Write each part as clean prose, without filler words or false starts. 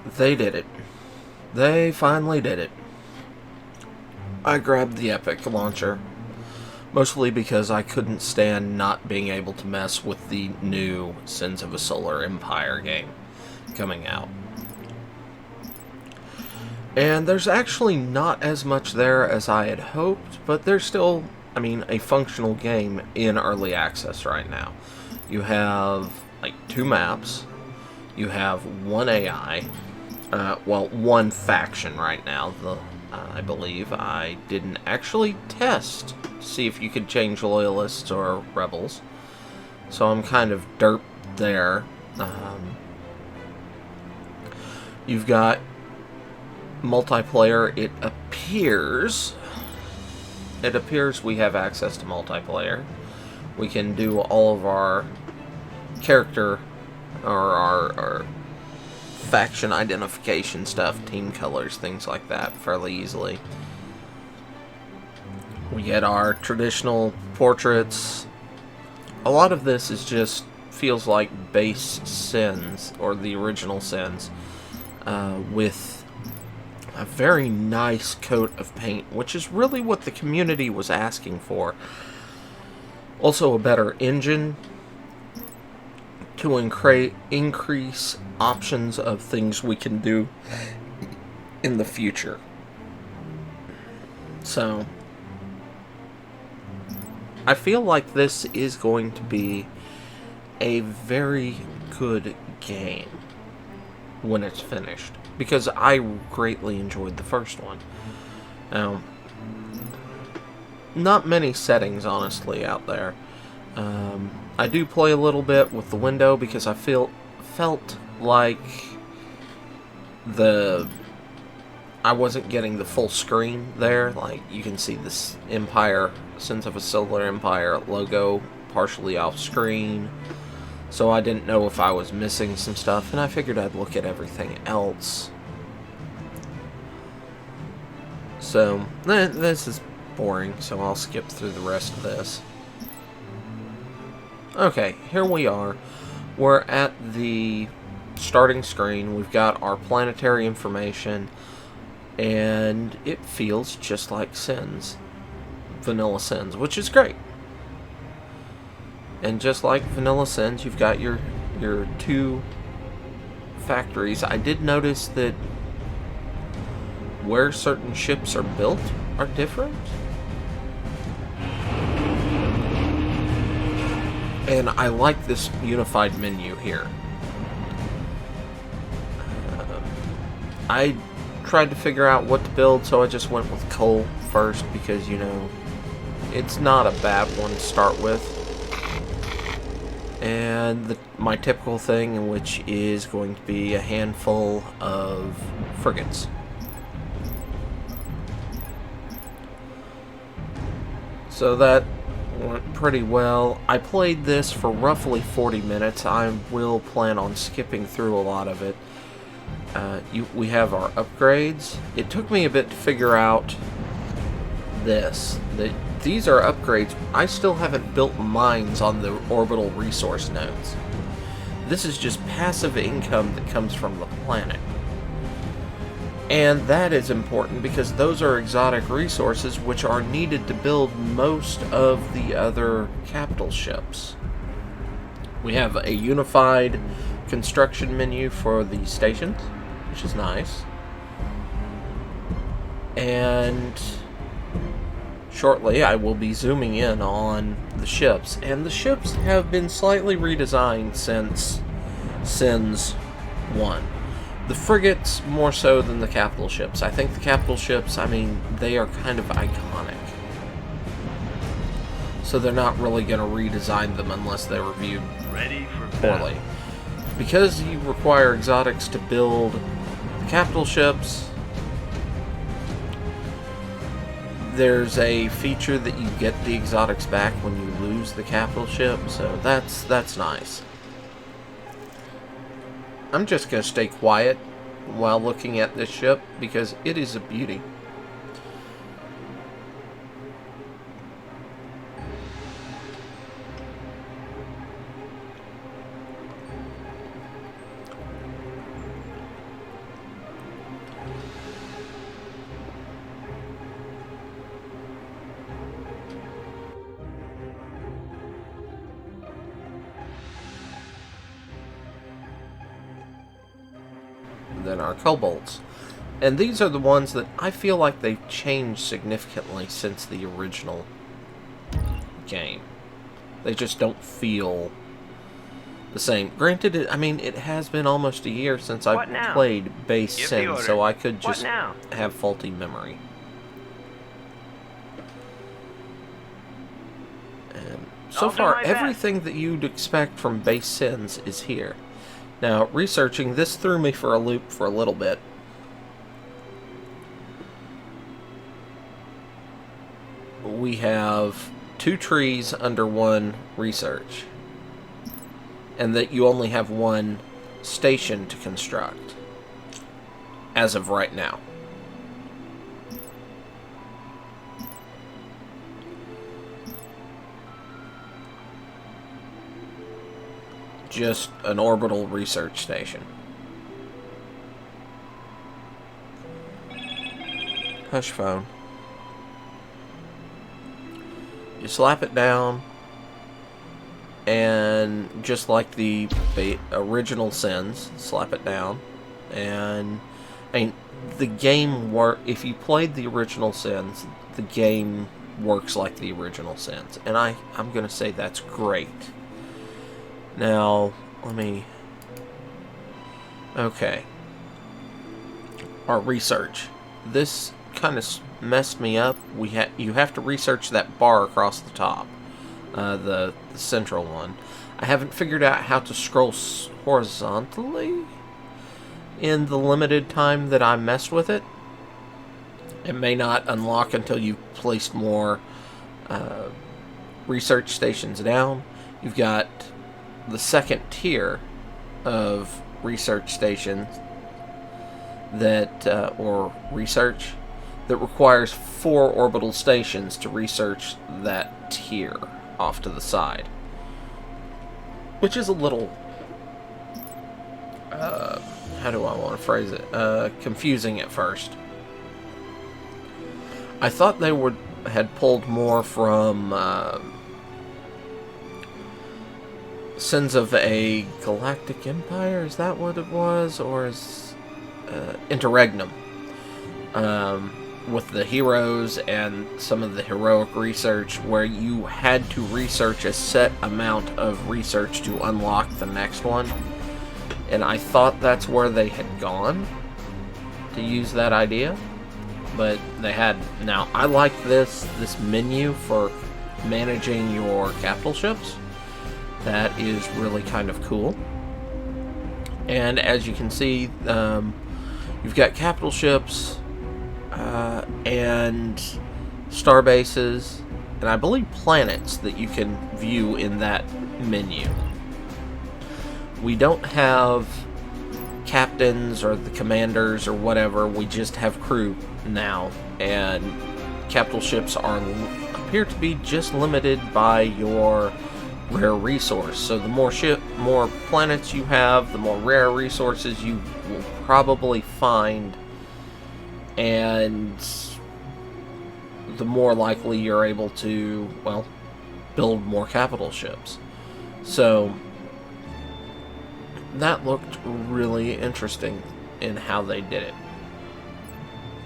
They did it. They finally did it. I grabbed the Epic launcher, mostly because I couldn't stand not being able to mess with the new Sins of a Solar Empire game coming out. And there's actually not as much there as I had hoped, but there's still, a functional game in early access right now. You have, two maps. You have one AI. One faction right now. I believe I didn't actually test to see if you could change loyalists or rebels. So I'm kind of derp there. You've got multiplayer. It appears we have access to multiplayer. We can do all of our character or our faction identification stuff, team colors, things like that, fairly easily. We get our traditional portraits. A lot of this feels like base Sins, or the original Sins, with a very nice coat of paint, which is really what the community was asking for. Also, a better engine to increase options of things we can do in the future. So, I feel like this is going to be a very good game when it's finished, because I greatly enjoyed the first one. Now, not many settings, honestly, out there. I do play a little bit with the window because I felt like I wasn't getting the full screen there. Like, you can see this Sins of a Solar Empire logo partially off screen. So I didn't know if I was missing some stuff, and I figured I'd look at everything else. So, this is boring, so I'll skip through the rest of this. Okay, here we are. We're at the starting screen. We've got our planetary information, and it feels just like Sins. Vanilla Sins, which is great. And just like Vanilla Sins, you've got your two factories. I did notice that where certain ships are built are different. And I like this unified menu here. I tried to figure out what to build, so I just went with coal first because, it's not a bad one to start with. And my typical thing, which is going to be a handful of frigates. So that went pretty well. I played this for roughly 40 minutes. I will plan on skipping through a lot of it. We have our upgrades. It took me a bit to figure out that these are upgrades. I still haven't built mines on the orbital resource nodes. This is just passive income that comes from the planet. And that is important because those are exotic resources which are needed to build most of the other capital ships. We have a unified construction menu for the stations, which is nice. And shortly I will be zooming in on the ships. And the ships have been slightly redesigned since Sins 1. The frigates more so than the capital ships. I think the capital ships, they are kind of iconic. So they're not really going to redesign them unless they're reviewed poorly. Because you require exotics to build the capital ships, there's a feature that you get the exotics back when you lose the capital ship, so that's nice. I'm just going to stay quiet while looking at this ship because it is a beauty. than our kobolds. And these are the ones that I feel like they've changed significantly since the original game. They just don't feel the same. Granted, it has been almost a year since I've played base Sin, so I could just have faulty memory. And so far, everything that you'd expect from base Sins is here. Now, researching, this threw me for a loop for a little bit. We have 2 trees under 1 research, and that you only have 1 station to construct as of right now. Just an orbital research station. Hush phone. You slap it down, and just like the original Sins, slap it down, and the game if you played the original Sins, the game works like the original Sins, and I'm gonna say that's great. Now, okay, our research. This kind of messed me up. You have to research that bar across the top, the central one. I haven't figured out how to scroll horizontally in the limited time that I messed with it. It may not unlock until you've placed more research stations down. You've got the second tier of research stations that or research that requires 4 orbital stations to research that tier off to the side, which is a little how do I want to phrase it, confusing at first. I thought they had pulled more from Sins of a Galactic Empire. Is that what it was? Or is Interregnum, with the heroes and some of the heroic research, where you had to research a set amount of research to unlock the next one. And I thought that's where they had gone to use that idea, but they hadn't. Now, I like this menu for managing your capital ships. That is really kind of cool. And as you can see, you've got capital ships and star bases, and I believe planets that you can view in that menu. We don't have captains or the commanders or whatever. We just have crew now, and capital ships appear to be just limited by your rare resource. So the more planets you have, the more rare resources you will probably find, and the more likely you're able to, well, build more capital ships. So that looked really interesting in how they did it.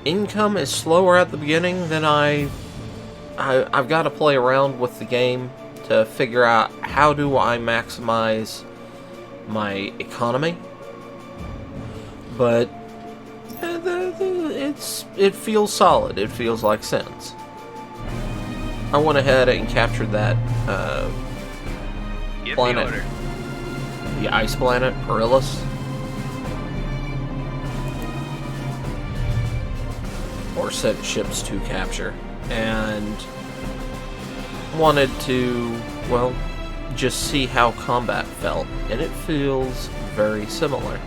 Income is slower at the beginning than I've got to play around with the game to figure out how do I maximize my economy. But it feels solid. It feels like Sins. I went ahead and captured that planet. The ice planet, Perilous. Or sent ships to capture. And wanted to, well, just see how combat felt. And it feels very similar.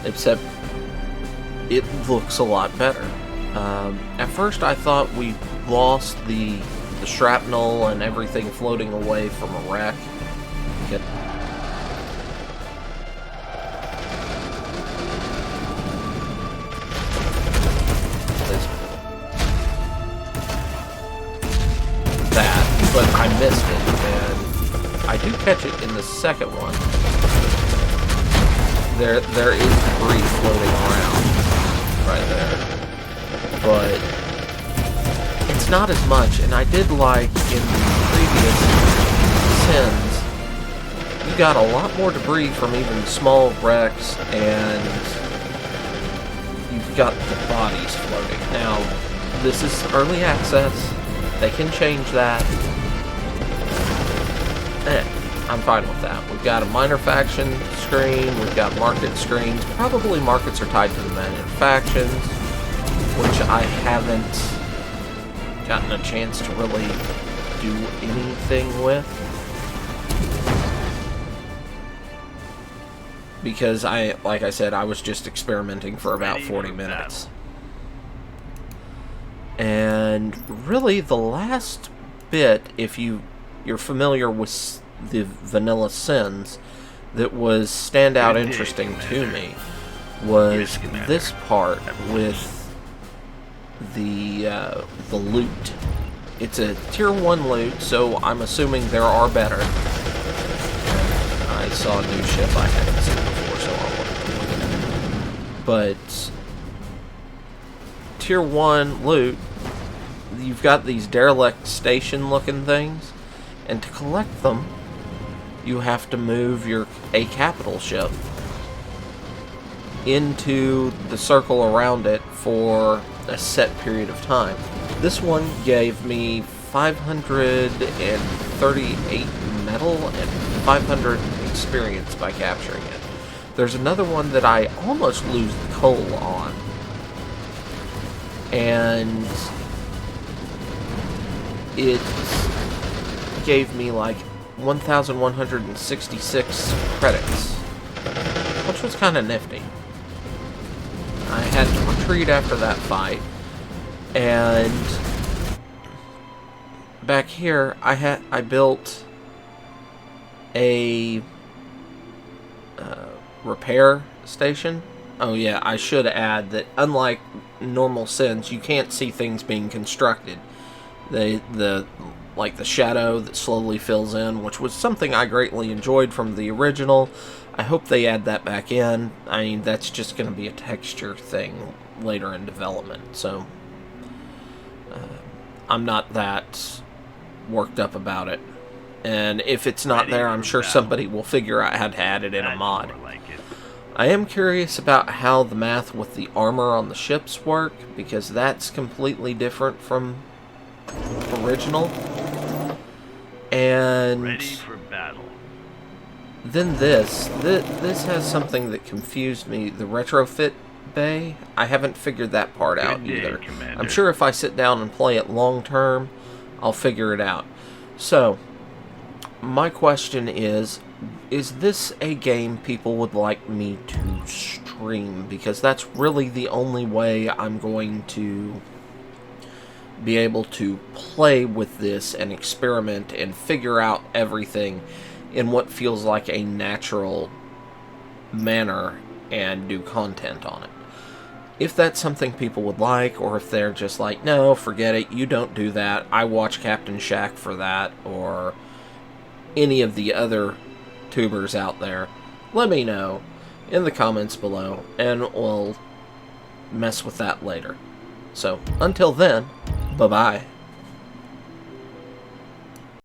Except it looks a lot better. At first I thought we lost the shrapnel and everything floating away from a wreck. But I missed it, and I do catch it in the second one. there is debris floating around right there, but it's not as much. And I did like in the previous Sins, you got a lot more debris from even small wrecks, and you've got the bodies floating. Now, this is early access. They can change that. I'm fine with that. We've got a minor faction screen. We've got market screens. Probably markets are tied to the minor factions, which I haven't gotten a chance to really do anything with. Because like I said, I was just experimenting for about 40 minutes. And really, the last bit, if you're familiar with the vanilla Sins, that was standout interesting to me, was this part with the loot. It's a tier 1 loot, so I'm assuming there are better. I saw a new ship I hadn't seen before, so I won't. But tier 1 loot, you've got these derelict station looking things, and to collect them you have to move a capital ship into the circle around it for a set period of time. This one gave me 538 metal and 500 experience by capturing it. There's another one that I almost lose the coal on, and it gave me like 1,166 credits, which was kind of nifty. I had to retreat after that fight, and back here I built a repair station. Oh yeah, I should add that unlike normal Sins, you can't see things being constructed. Like the shadow that slowly fills in, which was something I greatly enjoyed from the original. I hope they add that back in. I mean, that's just going to be a texture thing later in development, so I'm not that worked up about it. And if it's not there, I'm sure somebody will figure out how to add it in a mod. I am curious about how the math with the armor on the ships work, because that's completely different from original. And then this has something that confused me. The retrofit bay, I haven't figured that part out either. I'm sure if I sit down and play it long term, I'll figure it out. So, my question is this a game people would like me to stream? Because that's really the only way I'm going to be able to play with this and experiment and figure out everything in what feels like a natural manner and do content on it. If that's something people would like, or if they're just like, no, forget it, you don't do that, I watch Captain Shack for that, or any of the other tubers out there, let me know in the comments below, and we'll mess with that later. So, until then, bye-bye.